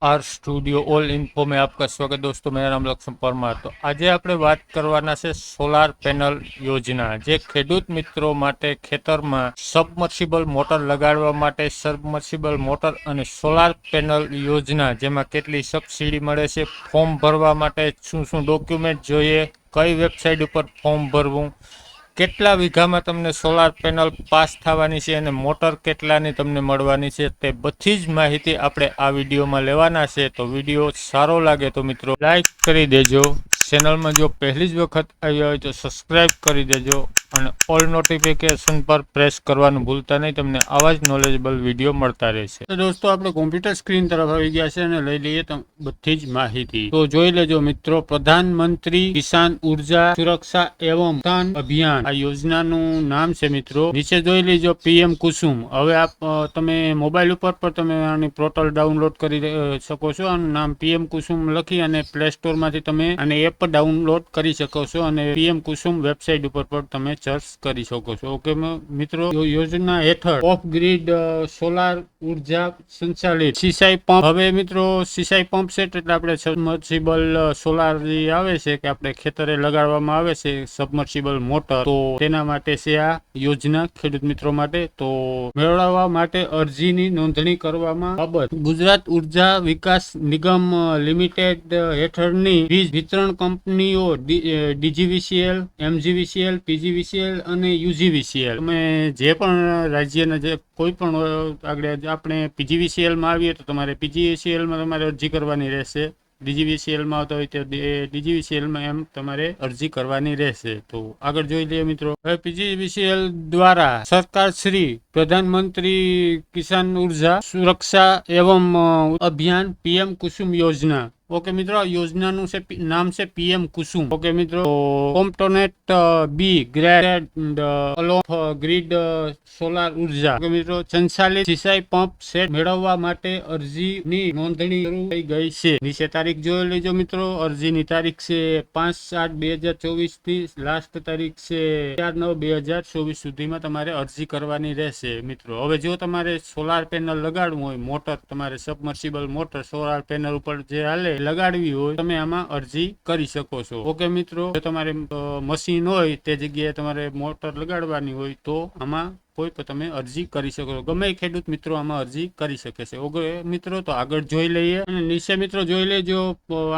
Are studio all info में आपका स्वागत। दोस्तों मेरा नाम लक्ष्मण परमार। तो आज આપણે વાત કરવાના છે સોલાર પેનલ યોજના, જે ખેડૂત મિત્રો માટે ખેતરમાં સબમર્સિબલ મોટર લગાડવા માટે સબમર્સિબલ મોટર અને સોલાર પેનલ યોજના, જેમાં કેટલી સબસિડી મળે છે, ફોર્મ ભરવા માટે શું શું ડોક્યુમેન્ટ જોઈએ, કઈ વેબસાઇટ ઉપર ફોર્મ ભરવું, કેટલા વીઘામાં તમને સોલાર પેનલ પાસ થવાની છે અને મોટર કેટલાની તમને મળવાની છે, તે બધી જ માહિતી આપણે આ વિડીયોમાં લેવાના છે। તો વિડીયો સારો લાગે તો મિત્રો લાઈક કરી દેજો, ચેનલમાં જો પહેલી જ વખત આવ્યા હોય તો સબસ્ક્રાઈબ કરી દેજો અને ઓલ નોટિફિકેશન પર પ્રેસ કરવાનું ભૂલતા નહીં, તમને આવા જ નોલેજેબલ વિડીયો મળતા રહેશે। તો દોસ્તો આપણે કોમ્પ્યુટર સ્ક્રીન તરફ આવી ગયા છે અને લઈ લઈએ બધી જ માહિતી। તો જોઈ લેજો મિત્રો, પ્રધાનમંત્રી કિસાન ઉર્જા સુરક્ષા એવં ઉત્થાન અભિયાન આ યોજનાનું નામ છે મિત્રો। નીચે જોઈ લેજો પીએમ કુસુમ। હવે તમે મોબાઈલ ઉપર પણ તમે આની પોર્ટલ ડાઉનલોડ કરી શકો છો। આનું નામ પીએમ કુસુમ લખી અને પ્લે સ્ટોર માંથી તમે આને એપ ડાઉનલોડ કરી શકો છો અને પીએમ કુસુમ વેબસાઇટ ઉપર પણ તમે સર્ચ કરી શકો છો। ઓકે મિત્રો, યોજના હેઠળ ઓફ ગ્રીડ સોલાર ઉર્જા સંચાલિત સિંચાઈ પંપ, હવે મિત્રો સિંચાઈ પંપ સેટ એટલે આપણે સબમર્સિબલ સોલાર જે આવે છે કે આપણે ખેતરે લગાડવામાં આવે છે સબમર્સિબલ મોટર, તો તેના માટે છે આ યોજના ખેડૂત મિત્રો માટે। તો મેળવવા માટે અરજીની નોંધણી કરવામાં બાબત ગુજરાત ઉર્જા વિકાસ નિગમ લિમિટેડ હેઠળની વીજ વિતરણ કંપનીઓ ડીજીવીસીએલ, એમજીવીસીએલ, પીજીવીસીએલ અને યુજીવીસીએલ, તમે જે પણ રાજ્યના જે કોઈ પણ આગળ આપણે પીજીવીસીએલ માં આવીએ તો તમારે પીજીવીસીએલ માં તમારે અરજી કરવાની રહેશે, ડીજીવીસીએલ માં આવતા હોય તો ડીજીવીસીએલ માં એમ તમારે અરજી કરવાની રહેશે। તો આગળ જોઈ લઈએ મિત્રો, હવે પીજીવીસીએલ દ્વારા સરકાર શ્રી પ્રધાનમંત્રી કિસાન ઉર્જા સુરક્ષા એવं અભિયાન પીએમ કુસુમ યોજના। ઓકે મિત્રો, આ યોજનાનું નામ છે પીએમ કુસુમ। ઓકે મિત્રો, component B grade off grid solar ઉર્જા। ઓકે મિત્રો, સંચાલિત સિંચાઈ પંપ સેટ મેળવવા માટે અરજીની નોંધણી શરૂ થઈ ગઈ છે। નીચે તારીખ જોઈ લેજો મિત્રો, અરજીની તારીખ છે 5/8/2024 થી લાસ્ટ તારીખ છે 4/9/2024 સુધીમાં તમારે અરજી કરવાની રહેશે મિત્રો। હવે જો તમારે સોલાર પેનલ લગાડવું હોય, મોટર તમારે સબમર્સિબલ મોટર સોલાર પેનલ ઉપર જે હાલે લગાડવી હોય, તમે આમાં અરજી કરી શકો છો। ઓકે મિત્રો, જો તમારે મશીન હોય તે જગ્યાએ તમારે મોટર લગાડવાની હોય તો આમાં કોઈ પણ તમે અરજી કરી શકો છો। ગમે ખેડૂત મિત્રો આમાં અરજી કરી શકે છે। ઓકે મિત્રો, તો આગળ જોઈ લઈએ અને નીચે મિત્રો જોઈ લેજો,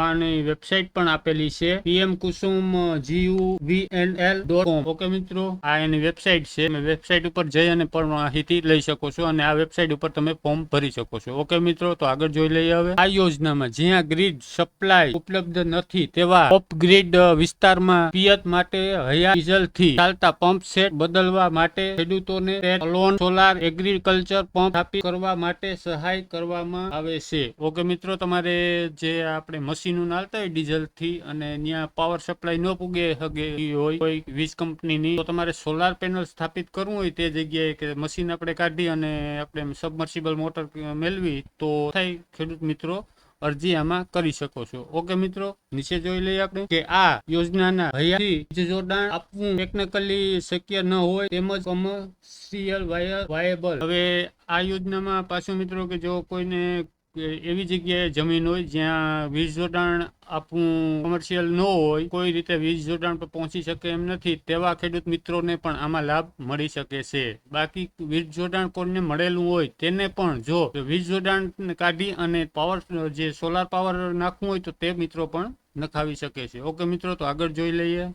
આની વેબસાઇટ પણ આપેલી છે pmkusumguvnl.com। ઓકે મિત્રો, આ એની વેબસાઇટ છે, તમે વેબસાઇટ ઉપર જઈ અને પણ માહિતી લઈ શકો છો અને આ વેબસાઇટ ઉપર તમે ફોર્મ ભરી શકો છો। ઓકે મિત્રો, તો આગળ જોઈ લઈએ। હવે આ યોજનામાં જ્યાં ગ્રીડ સપ્લાય ઉપલબ્ધ નથી તેવા ઓફ ગ્રીડ વિસ્તારમાં પિયત માટે હયા ડીઝલ થી ચાલતા પંપ સેટ બદલવા માટે ખેડૂતોને લોન સોલાર એગ્રીકલ્ચર પંપ સ્થાપિત કરવા માટે સહાય કરવામાં આવે છે। ઓકે મિત્રો, તમારે જે આપણે મશીનો ચાલતા હોય ડીઝલ થી અને ત્યાં પાવર સપ્લાય ન પૂગે હોય કોઈ વીજ કંપનીની, તો તમારે સોલાર પેનલ સ્થાપિત કરવું હોય તે જગ્યાએ કે મશીન આપણે કાઢી અને આપણે સબમર્સિબલ મોટર મેળવી તો થાય, ખેડૂત મિત્રો અરજી આમાં કરી શકો છો। ઓકે મિત્રો, નીચે જોઈ લઈએ આપણે કે આ યોજનાના હયાથી વીજ જોડાણ આપવું ટેકનિકલી શક્ય ન હોય તેમજ કમર્શિયલ વાયેબલ। હવે આ યોજનામાં પાછું મિત્રો કે જો કોઈને એવી જગ્યાએ જમીન હોય જ્યાં વીજ જોડાણ આપવું કોમર્શિયલ ન હોય, કોઈ રીતે વીજ જોડાણ પર પહોંચી શકે એમ નથી, તેવા ખેડૂત મિત્રોને પણ આમાં લાભ મળી શકે છે। બાકી વીજ જોડાણ કોઈને મળેલું હોય તેને પણ જો વીજ જોડાણ કાઢી અને પાવર જે સોલાર પાવર નાખવું હોય તો તે મિત્રો પણ નખાવી શકે છે। ઓકે મિત્રો, તો આગળ જોઈ લઈએ।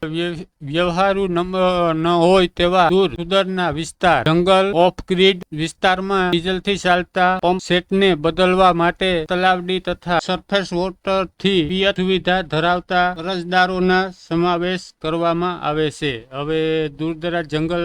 વ્યવહારુ ન હોય તેવા દૂર સુદૂરના વિસ્તાર, જંગલ, ઓફ ગ્રીડ વિસ્તારમાં ડીઝલ થી ચાલતા પંપ સેટને બદલવા માટે તલાવડી તથા સરફેસ વોટર થી પિયત સુવિધા ધરાવતા અરજદારોના સમાવેશ કરવામાં આવે છે। હવે દૂરદરાજ જંગલ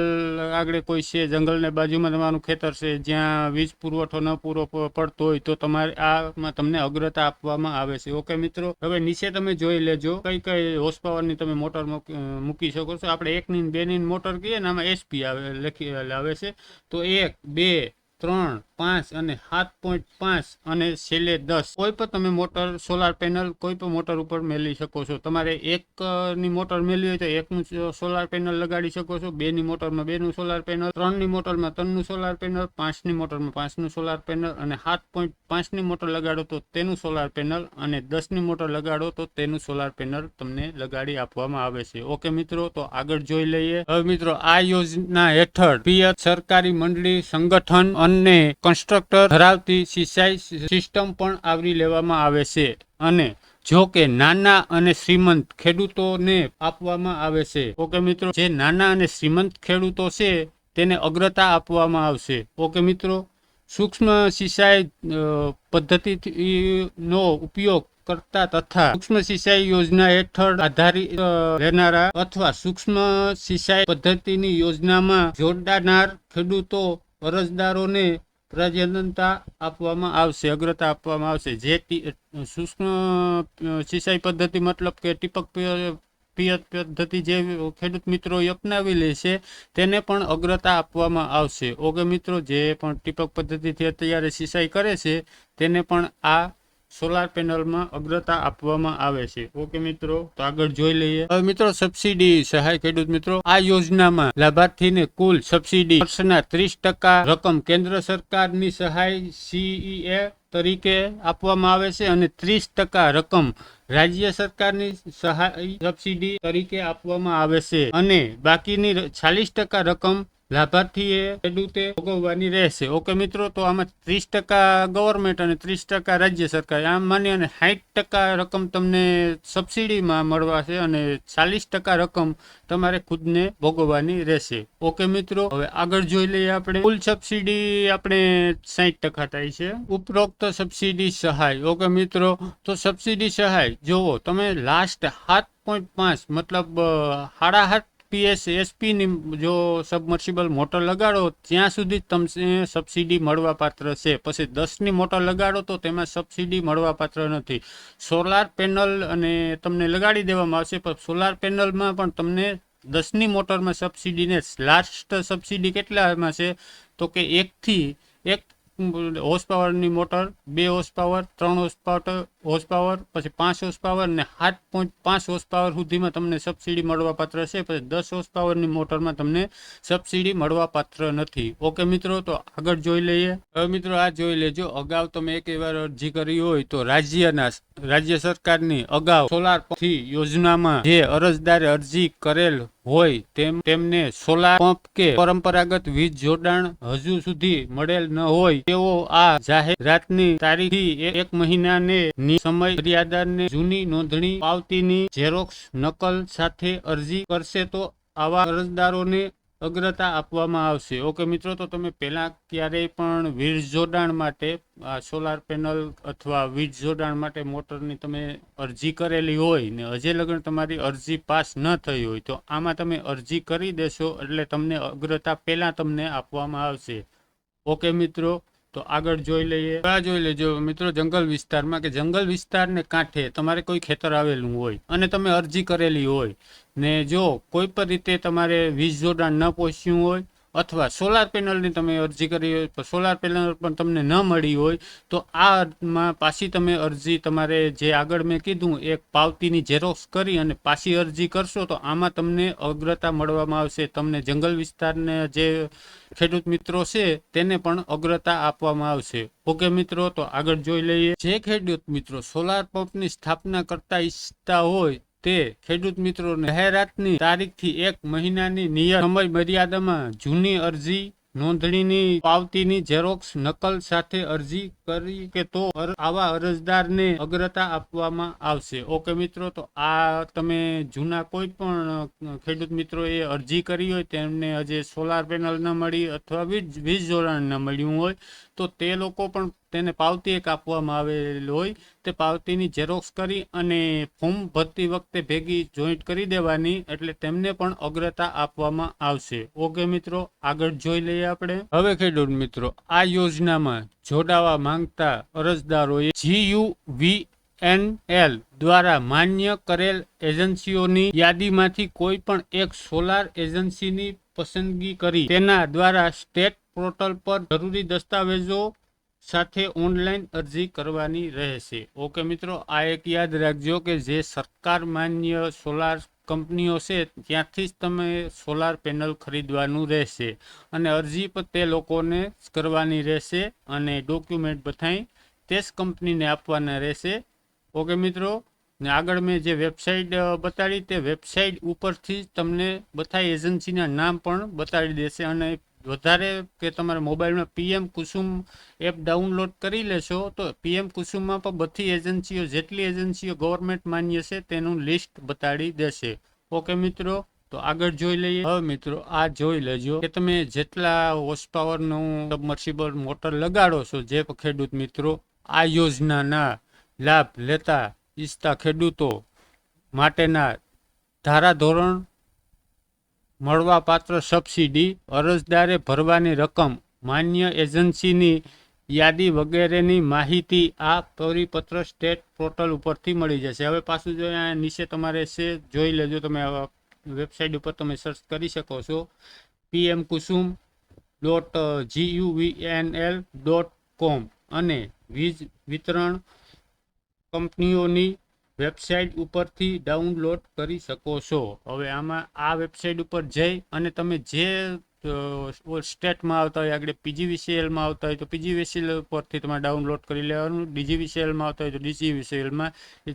આગળ કોઈ છે, જંગલને બાજુમાં તમારું ખેતર છે જ્યાં વીજ પુરવઠો ન પૂરો પડતો હોય તો તમારે આમાં તમને અગ્રતા આપવામાં આવે છે। ઓકે મિત્રો, હવે નીચે તમે જોઈ લેજો કઈ કઈ હોર્સ પાવર ની તમે મોટર મૂકી શકો છો। આપણે 1 ની 2 ની મોટર કહીએ ને, આમાં એસપી આવે છે, તો 1, 2, 3, 5 અને 7.5 અને છેલ્લે 10 કોઈ પણ તમે મોટર સોલાર પેનલ કોઈ પણ મોટર ઉપર મેળવી શકો છો. તમારે એકની મોટર મેળવી હોય તો એકનું સોલાર પેનલ લગાડી શકો છો, 2ની મોટરમાં 2નું સોલાર પેનલ, 3ની મોટરમાં 3નું સોલાર પેનલ, 5ની મોટરમાં 5નું સોલાર પેનલ અને 7.5ની મોટર લગાડો તો તેનું સોલાર પેનલ અને 10ની મોટર લગાડો તો તેનું સોલાર પેનલ તમને લગાડી આપવામાં આવે છે. ઓકે મિત્રો, તો આગળ જોઈ લઈએ. હવે મિત્રો, આ યોજના હેઠળ પિયત સરકારી મંડળી સંગઠન અને કન્સ્ટ્રક્ટર ધરાવતી સિંચાઈ સિસ્ટમ પણ આવરી લેવામાં આવે છે અને જો કે નાના અને શ્રીમંત ખેડૂતોને આપવામાં આવે છે. ઓકે મિત્રો, જે નાના અને શ્રીમંત ખેડૂતો છે તેને અગ્રતા આપવામાં આવશે. ઓકે મિત્રો, સૂક્ષ્મ સિંચાઈ પદ્ધતિનો ઉપયોગ કરતા તથા સૂક્ષ્મ સિંચાઈ યોજના હેઠળ આધારિત રહેનારા અથવા સૂક્ષ્મ સિંચાઈ પદ્ધતિની યોજનામાં જોડાનાર ખેડૂતો અરજદારોને પ્રાધાન્યતા આપવામાં આવશે, અગ્રતા આપવામાં આવશે. જે સૂક્ષ્મ સિંચાઈ પદ્ધતિ મતલબ કે ટીપક પિયત પદ્ધતિ જે ખેડૂત મિત્રો અપનાવી લે છે તેને પણ અગ્રતા આપવામાં આવશે. ઓકે મિત્રો, જે પણ ટીપક પદ્ધતિથી અત્યારે સિંચાઈ કરે છે તેને પણ આ સોલાર પેનલમાં અગ્રતા આપવામાં આવે છે. ઓકે મિત્રો, તો આગળ જોઈ લઈએ. હવે મિત્રો, સબસિડી સહાય ખેડૂત મિત્રો, આ યોજનામાં લાભાર્થીને કુલ સબસિડી વર્ષના 30% રકમ કેન્દ્ર સરકારની સહાય CEA તરીકે આપવામાં આવે છે અને 30% રકમ રાજ્ય સરકારની સહાય સબસિડી તરીકે આપવામાં આવે છે અને બાકીની 40% રકમ લાભાર્થીએ ખેડૂતે ભોગવવાની રહેશે. ઓકે મિત્રો, તો આમાં 30% ગવર્મેન્ટ અને 30% રાજ્ય સરકાર, આમ માની અને 60% રકમ તમને સબસિડીમાં મળવાશે અને 40% રકમ તમારે ખુદને ભોગવવાની રહેશે. ઓકે મિત્રો, હવે આગળ જોઈ લઈએ. આપણે કુલ સબસિડી આપણે 60% થાય છે. ઉપરોક્ત સબસિડી સહાય. ઓકે મિત્રો, તો સબસિડી સહાય જોવો તમે લાસ્ટ 7.5 મતલબ 7.5 PS SP ની જો સબમર્સિબલ મોટર લગાડો ત્યાં સુધી તમને સબસિડી મળવા પાત્ર છે. પછી 10ની મોટર લગાડો તો તેમાં સબસિડી મળવા પાત્ર નથી. સોલાર પેનલ અને તમને લગાડી દેવામાં આવશે, પણ સોલાર પેનલમાં પણ તમને 10ની મોટરમાં સબસિડીને લાસ્ટ સબસિડી કેટલામાં છે તો કે 1 હોર્સ પાવરની motor, 2 horse power, 3 horse power, પછી 5 હોર્સ પાવર અને 7.5 હોર્સ પાવર સુધીમાં તમને સબસિડી મળવા પાત્ર છે. પછી 10 હોર્સ પાવરની મોટરમાં તમને સબસિડી મળવા પાત્ર નથી. ઓકે મિત્રો, તો આગળ જોઈ લઈએ. હવે મિત્રો, આ જોઈ લેજો. અગાઉ તમે એક વાર અરજી કરી હોય તો રાજ્ય સરકારની અગાઉ સોલાર થી યોજનામાં જે અરજદારે અરજી કરેલ હોય તેમને સોલાર પંપ કે પરંપરાગત વીજ જોડાણ હજુ સુધી મળેલ ન હોય તેઓ આ જાહેરાતની તારીખથી 1 મહિનાની સમય મર્યાદાને જૂની નોંધણી પાવતીની ઝેરોક્સ નકલ સાથે અરજી કરશે તો આવા અરજદારોને અગ્રતા આપવામાં આવશે. ઓકે મિત્રો, તો તમે પહેલા ક્યારેય પણ વીજ જોડાણ માટે સોલાર પેનલ અથવા વીજ જોડાણ માટે મોટરની તમે અરજી કરેલી હોય ને હજે લગન તમારી અરજી પાસ ન થઈ હોય તો આમાં તમે અરજી કરી દેશો એટલે તમને અગ્રતા પહેલા તમને આપવામાં આવશે. ઓકે મિત્રો, તો આગળ જોઈ લઈએ. જોઈ લેજો મિત્રો, જંગલ વિસ્તારમાં કે જંગલ વિસ્તારને કાંઠે તમારે કોઈ ખેતર આવેલું હોય અને તમે અરજી કરેલી હોય ને જો કોઈ પણ રીતે તમારે વીજ જોડાણ ન પહોંચ્યું હોય અથવા સોલાર પેનલની તમે અરજી કરી હોય તો સોલાર પેનલ પણ તમને ન મળી હોય તો આમાં પાછી તમે અરજી તમારે જે આગળ મેં કીધું એક પાવતીની ઝેરોક્સ કરી અને પાછી અરજી કરશો તો આમાં તમને અગ્રતા મળવામાં આવશે. તમને જંગલ વિસ્તારને જે ખેડૂત મિત્રો છે તેને પણ અગ્રતા આપવામાં આવશે. ઓકે મિત્રો, તો આગળ જોઈ લઈએ. જે ખેડૂત મિત્રો સોલાર પંપની સ્થાપના કરતા ઈચ્છતા હોય તે ખેડૂત મિત્રોને જાહેરાતની તારીખથી 1 મહિનાની નિયત સમય મર્યાદામાં જૂની અરજી નોંધણીની પાવતીની ઝેરોક્સ નકલ સાથે અરજી કરી કે તો આવા અરજદારને અગ્રતા આપવામાં આવશે. ઓકે મિત્રો, તો આ તમે જૂના કોઈ પણ ખેડૂત મિત્રોએ અરજી કરી હોય તેમને હજે સોલાર પેનલ ન મળી અથવા વીજ જોડાણ ન મળ્યું હોય તો તે લોકો પણ તેને પાવતી એક આપવામાં આવેલ હોય તે પાવતીની ઝેરોક્સ કરી અને ફોર્મ ભરતી વખતે ભેગી જોઈન્ટ કરી દેવાની એટલે તેમને પણ અગ્રતા આપવામાં આવશે. ઓકે મિત્રો, આગળ જોઈ લઈએ આપણે. હવે ખેડૂત મિત્રો, આ યોજનામાં જોડાવા માંગતા અરજદારોએ GUVNL દ્વારા માન્ય કરેલ એજન્સીઓની યાદીમાંથી કોઈ પણ એક સોલાર એજન્સીની પસંદગી કરી તેના દ્વારા સ્ટેટ પોર્ટલ પર જરૂરી દસ્તાવેજો સાથે ઓનલાઈન અરજી કરવાની રહેશે. ઓકે મિત્રો, આ એક યાદ રાખજો કે જે સરકાર માન્ય સોલાર કંપનીઓ છે ત્યાંથી જ તમે સોલાર પેનલ ખરીદવાનું રહેશે અને અરજી પણ તે લોકોને જ કરવાની રહેશે અને ડોક્યુમેન્ટ બધાય તે જ કંપનીને આપવાના રહેશે. ઓકે મિત્રો, ને આગળ મેં જે વેબસાઇટ બતાડી તે વેબસાઇટ ઉપરથી જ તમને બધા એજન્સીના નામ પણ બતાડી દેશે અને વધારે કે તમારા મોબાઈલમાં પીએમ કુસુમ એપ ડાઉનલોડ કરી લેશો તો પીએમ કુસુમમાં પણ બધી એજન્સીઓ જેટલી એજન્સીઓ ગવર્મેન્ટ માન્ય છે તેનું લિસ્ટ બતાડી દેશે. ઓકે મિત્રો, તો આગળ જોઈ લઈએ. હવે મિત્રો આ જોઈ લેજો કે તમે જેટલા હોર્સ પાવરનું સબમર્સિબલ મોટર લગાડો છો, જે ખેડૂત મિત્રો આ યોજનાના લાભ લેતા ઈચ્છતા ખેડૂતો માટેના ધારાધોરણ, મળવાપાત્ર સબસિડી, અરજદારે ભરવાની રકમ, માન્ય એજન્સીની યાદી વગેરેની માહિતી આ પરિપત્ર સ્ટેટ પોર્ટલ ઉપરથી મળી જશે. હવે પાછું જો અહીંયા નીચે તમારે છે જોઈ લેજો, તમે વેબસાઇટ ઉપર તમે સર્ચ કરી શકો છો pmkusum.guvnl.com અને વીજ વિતરણ કંપનીઓની વેબસાઇટ ઉપરથી ડાઉનલોડ કરી શકો છો. હવે આમાં આ વેબસાઇટ ઉપર જઈ અને તમે જે સ્ટેટમાં આવતા હોય, આગળ પીજીવીસીએલમાં આવતા હોય તો પીજીવીસીએલ ઉપરથી તમારે ડાઉનલોડ કરી લેવાનું, ડીજીવીસીએલમાં આવતા હોય તો ડીજીવીસીએલમાં,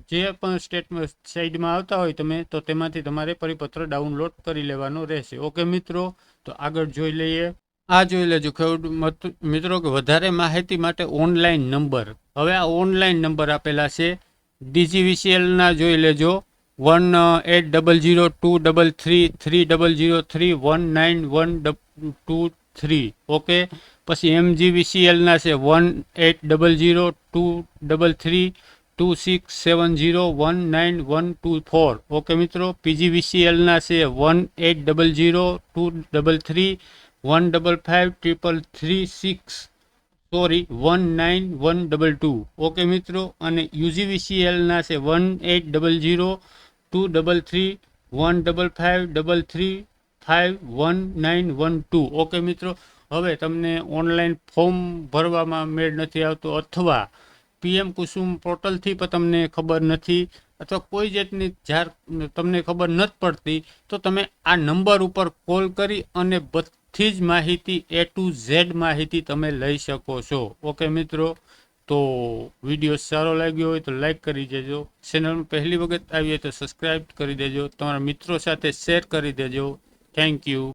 જે પણ સ્ટેટમાં સાઇડમાં આવતા હોય તમે તો તેમાંથી તમારે પરિપત્ર ડાઉનલોડ કરી લેવાનો રહેશે. ઓકે મિત્રો, તો આગળ જોઈ લઈએ. આ જોઈ લેજો ખેડૂત મિત્રો કે વધારે માહિતી માટે ઓનલાઈન નંબર. હવે આ ઓનલાઈન નંબર આપેલા છે ડીજીવીસીએલના જોઈ લેજો 18002303191123. ઓકે, પછી એમજીવીસીએલના છે 1800233267019124. ઓકે મિત્રો, પીજીવીસીએલના છે 18002351553336 19122. ઓકે મિત્રો, અને યુજીવીસીએલના છે 180023515533519112. ઓકે મિત્રો, હવે તમને ઓનલાઈન ફોર્મ ભરવામાં મેળ નથી આવતો અથવા પીએમ કુસુમ પોર્ટલથી પણ તમને ખબર નથી અથવા કોઈ જાતની તમને ખબર નથી પડતી તો તમે આ નંબર ઉપર કોલ કરી અને બધી જ માહિતી A to Z માહિતી તમે લઈ શકો છો. ઓકે મિત્રો, તો વિડીયો સારો લાગ્યો હોય તો લાઈક કરી દેજો, ચેનલમાં પહેલી વખત આવી હોય તો સબસ્ક્રાઈબ કરી દેજો, તમારા મિત્રો સાથે શેર કરી દેજો. Thank you.